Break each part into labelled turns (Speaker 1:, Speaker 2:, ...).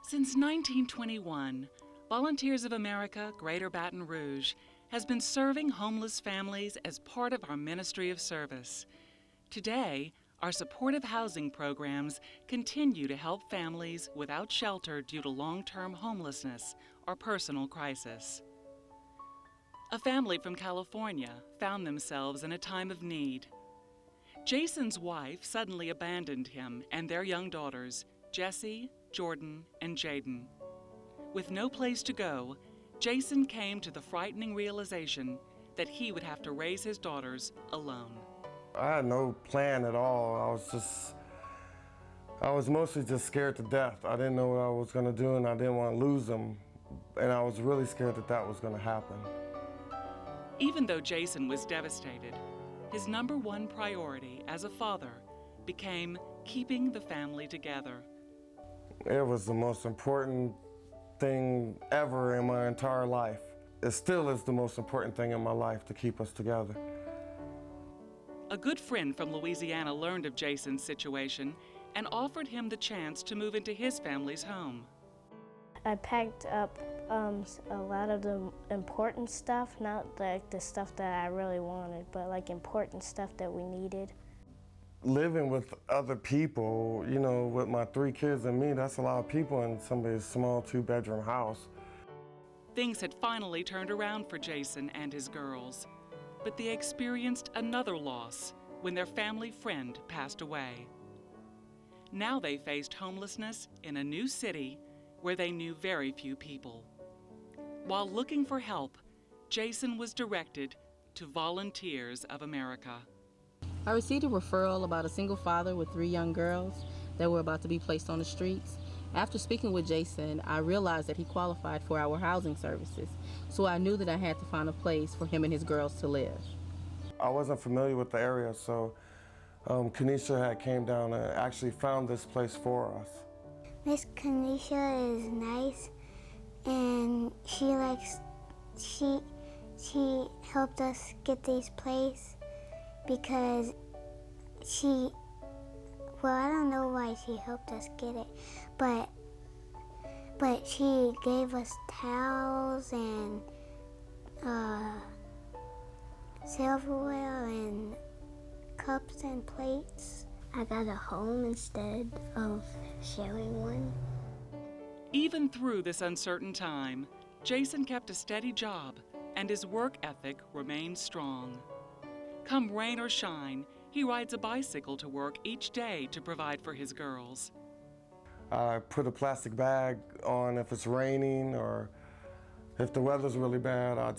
Speaker 1: Since 1921, Volunteers of America, Greater Baton Rouge, has been serving homeless families as part of our ministry of service. Today, our supportive housing programs continue to help families without shelter due to long-term homelessness or personal crisis. A family from California found themselves in a time of need. Jason's wife suddenly abandoned him and their young daughters, Jessie, Jordan, and Jaden. With no place to go, Jason came to the frightening realization that he would have to raise his daughters alone.
Speaker 2: I had no plan at all. I was mostly just scared to death. I didn't know what I was going to do, and I didn't want to lose them. And I was really scared that that was going to happen.
Speaker 1: Even though Jason was devastated, his number one priority as a father became keeping the family together.
Speaker 2: It was the most important thing ever in my entire life. It still is the most important thing in my life, to keep us together.
Speaker 1: A good friend from Louisiana learned of Jason's situation and offered him the chance to move into his family's home.
Speaker 3: I packed up a lot of the important stuff, not like the stuff that I really wanted, but like important stuff that we needed.
Speaker 2: Living with other people, you know, with my 3 kids and me, that's a lot of people in somebody's small 2-bedroom house.
Speaker 1: Things had finally turned around for Jason and his girls, but they experienced another loss when their family friend passed away. Now they faced homelessness in a new city where they knew very few people. While looking for help, Jason was directed to Volunteers of America.
Speaker 4: I received a referral about a single father with 3 young girls that were about to be placed on the streets. After speaking with Jason, I realized that he qualified for our housing services, so I knew that I had to find a place for him and his girls to live.
Speaker 2: I wasn't familiar with the area, so Kanisha had came down and actually found this place for us.
Speaker 5: Miss Kanisha is nice, and she helped us get this place because I don't know why she helped us get it, but she gave us towels and silverware and cups and plates. I got a home instead of sharing one.
Speaker 1: Even through this uncertain time, Jason kept a steady job and his work ethic remained strong. Come rain or shine, he rides a bicycle to work each day to provide for his girls.
Speaker 2: I put a plastic bag on if it's raining, or if the weather's really bad, I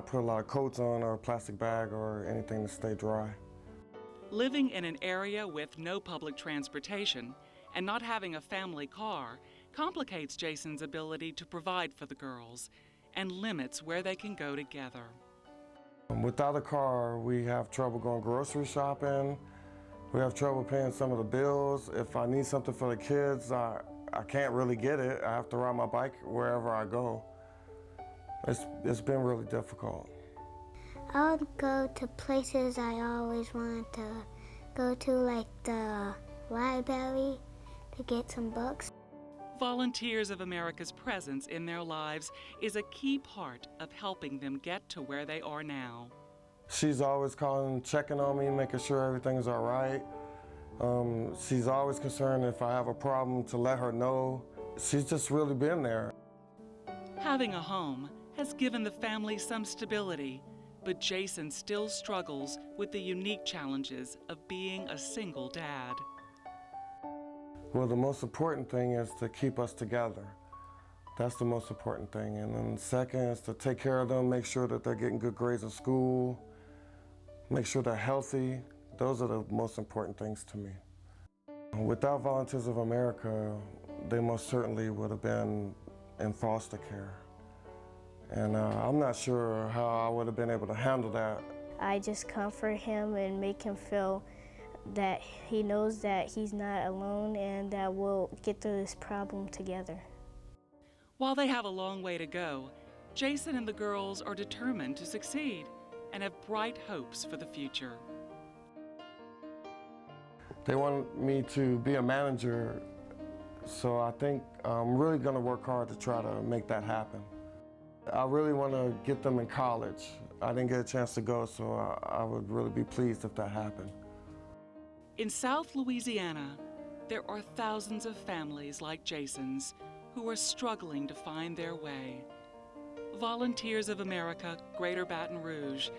Speaker 2: put a lot of coats on, or a plastic bag, or anything to stay dry.
Speaker 1: Living in an area with no public transportation and not having a family car complicates Jason's ability to provide for the girls and limits where they can go together.
Speaker 2: Without a car, we have trouble going grocery shopping. We have trouble paying some of the bills. If I need something for the kids, I can't really get it. I have to ride my bike wherever I go. It's been really difficult.
Speaker 5: I would go to places I always wanted to go to, like the library, to get some books.
Speaker 1: Volunteers of America's presence in their lives is a key part of helping them get to where they are now.
Speaker 2: She's always calling, checking on me, making sure everything's all right. She's always concerned if I have a problem to let her know. She's just really been there.
Speaker 1: Having a home has given the family some stability, but Jason still struggles with the unique challenges of being a single dad.
Speaker 2: Well, the most important thing is to keep us together. That's the most important thing. And then second is to take care of them, make sure that they're getting good grades in school, make sure they're healthy. Those are the most important things to me. Without Volunteers of America, they most certainly would have been in foster care. And I'm not sure how I would have been able to handle that.
Speaker 3: I just comfort him and make him feel that he knows that he's not alone and that we'll get through this problem together.
Speaker 1: While they have a long way to go, Jason and the girls are determined to succeed and have bright hopes for the future.
Speaker 2: They want me to be a manager So I think I'm really going to work hard to try to make that happen. I really want to get them in college. I didn't get a chance to go, so I would really be pleased if that happened.
Speaker 1: In South Louisiana, there are thousands of families like Jason's who are struggling to find their way. Volunteers of America, Greater Baton Rouge,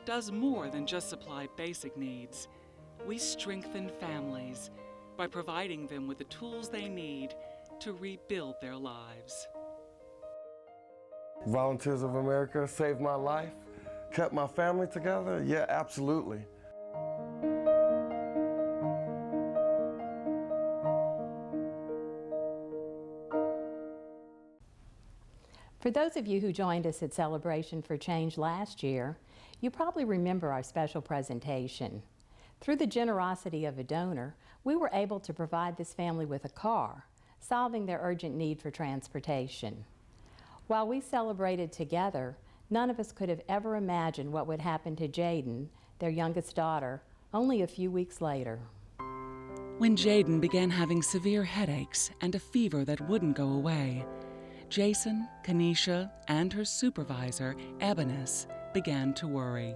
Speaker 1: does more than just supply basic needs. We strengthen families by providing them with the tools they need to rebuild their lives.
Speaker 2: Volunteers of America saved my life, kept my family together. Yeah, absolutely.
Speaker 6: For those of you who joined us at Celebration for Change last year, you probably remember our special presentation. Through the generosity of a donor, we were able to provide this family with a car, solving their urgent need for transportation. While we celebrated together, none of us could have ever imagined what would happen to Jaden, their youngest daughter, only a few weeks later.
Speaker 1: When Jaden began having severe headaches and a fever that wouldn't go away, Jason, Kenesha, and her supervisor, Ebenezer, began to worry.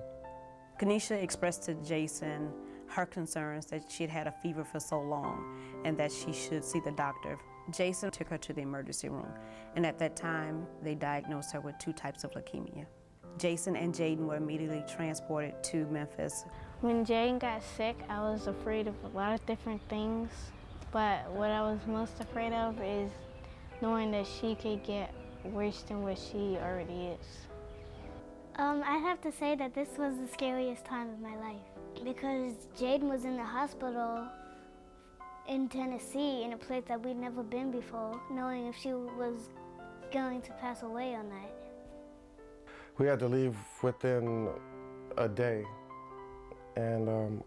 Speaker 7: Kenesha expressed to Jason her concerns that she had had a fever for so long and that she should see the doctor. Jason took her to the emergency room, and at that time, they diagnosed her with 2 types of leukemia. Jason and Jaden were immediately transported to Memphis.
Speaker 3: When Jaden got sick, I was afraid of a lot of different things, but what I was most afraid of is knowing that she could get worse than what she already is.
Speaker 5: I'd have to say that this was the scariest time of my life because Jaden was in the hospital in Tennessee, in a place that we'd never been before, knowing if she was going to pass away or not.
Speaker 2: We had to leave within a day, and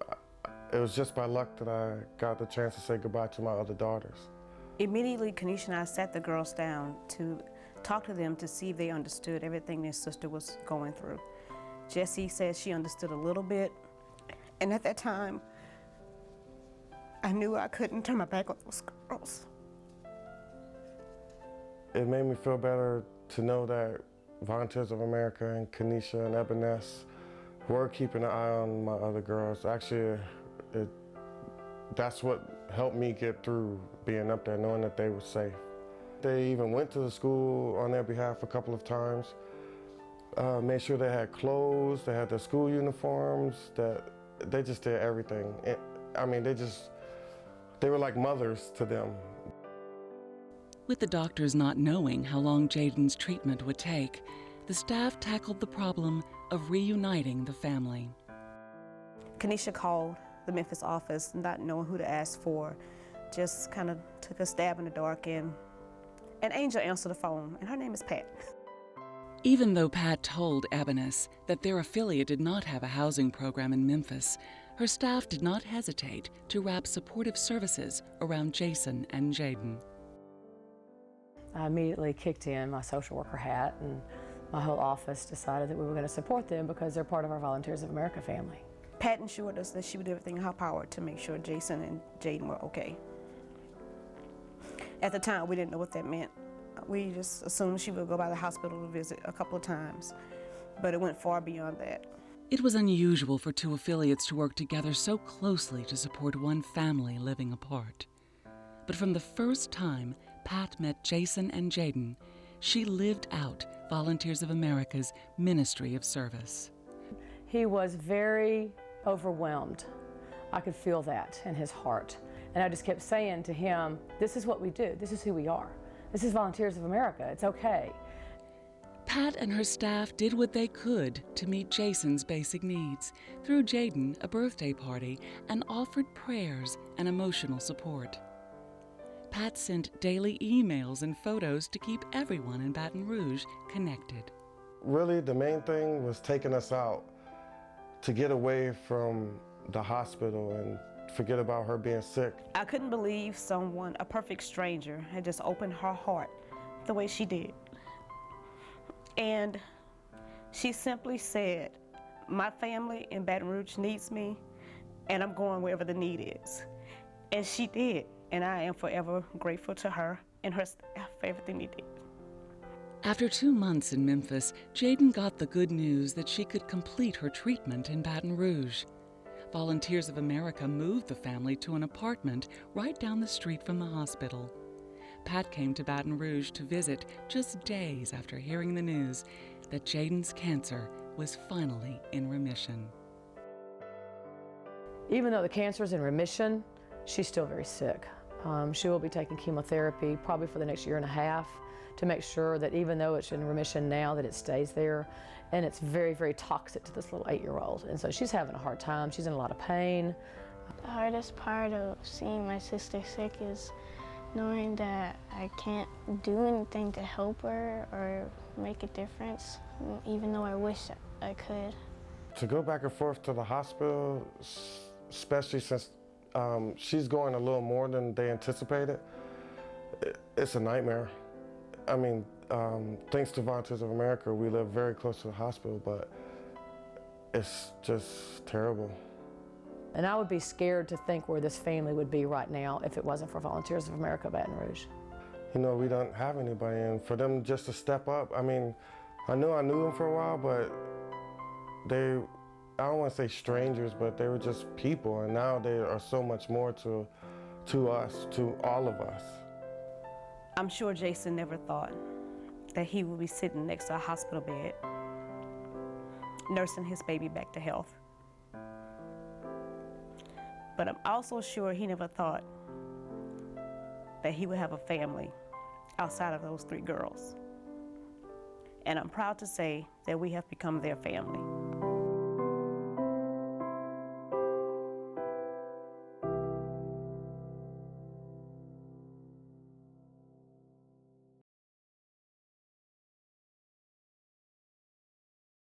Speaker 2: it was just by luck that I got the chance to say goodbye to my other daughters.
Speaker 7: Immediately, Kenesha and I sat the girls down to talk to them to see if they understood everything their sister was going through. Jessie said she understood a little bit, and at that time, I knew I couldn't turn my back on those girls.
Speaker 2: It made me feel better to know that Volunteers of America and Kenesha and Ebenezer were keeping an eye on my other girls. Actually, that's what helped me get through being up there, knowing that they were safe. They even went to the school on their behalf a couple of times, made sure they had clothes, they had their school uniforms, that they just did everything. I mean, they were like mothers to them.
Speaker 1: With the doctors not knowing how long Jaden's treatment would take, the staff tackled the problem of reuniting the family.
Speaker 7: Kenesha called the Memphis office, not knowing who to ask for, just kind of took a stab in the dark, and an angel answered the phone, and her name is Pat.
Speaker 1: Even though Pat told Ebenezer that their affiliate did not have a housing program in Memphis, her staff did not hesitate to wrap supportive services around Jason and Jaden.
Speaker 8: I immediately kicked in my social worker hat, and my whole office decided that we were going to support them because they're part of our Volunteers of America family.
Speaker 7: Pat assured us that she would do everything in her power to make sure Jason and Jaden were okay. At the time, we didn't know what that meant. We just assumed she would go by the hospital to visit a couple of times, but it went far beyond that.
Speaker 1: It was unusual for 2 affiliates to work together so closely to support one family living apart. But from the first time Pat met Jason and Jaden, she lived out Volunteers of America's ministry of service.
Speaker 8: He was very overwhelmed. I could feel that in his heart. And I just kept saying to him, this is what we do. This is who we are. This is Volunteers of America. It's okay.
Speaker 1: Pat and her staff did what they could to meet Jason's basic needs, threw Jaden a birthday party, and offered prayers and emotional support. Pat sent daily emails and photos to keep everyone in Baton Rouge connected.
Speaker 2: Really, the main thing was taking us out to get away from the hospital and forget about her being sick.
Speaker 7: I couldn't believe someone, a perfect stranger, had just opened her heart the way she did. And she simply said, my family in Baton Rouge needs me, and I'm going wherever the need is. And she did. and I am forever grateful to her and her staff for everything they did.
Speaker 1: After 2 months in Memphis, Jaden got the good news that she could complete her treatment in Baton Rouge. Volunteers of America moved the family to an apartment right down the street from the hospital. Pat came to Baton Rouge to visit just days after hearing the news that Jaden's cancer was finally in remission.
Speaker 8: Even though the cancer is in remission, she's still very sick. She will be taking chemotherapy probably for the next year and a half to make sure that even though it's in remission now, that it stays there. And it's very, very toxic to this little 8-year-old. And so she's having a hard time. She's in a lot of pain.
Speaker 3: The hardest part of seeing my sister sick is knowing that I can't do anything to help her or make a difference, even though I wish I could.
Speaker 2: To go back and forth to the hospital, especially since she's going a little more than they anticipated, it's a nightmare. I mean, thanks to Volunteers of America, we live very close to the hospital, but it's just terrible.
Speaker 8: And I would be scared to think where this family would be right now if it wasn't for Volunteers of America Baton Rouge.
Speaker 2: You know, we don't have anybody, and for them just to step up, I mean, I knew them for a while, but I don't want to say strangers, but they were just people, and now they are so much more to us, to all of us.
Speaker 7: I'm sure Jason never thought that he would be sitting next to a hospital bed, nursing his baby back to health. But I'm also sure he never thought that he would have a family outside of those 3 girls. And I'm proud to say that we have become their family.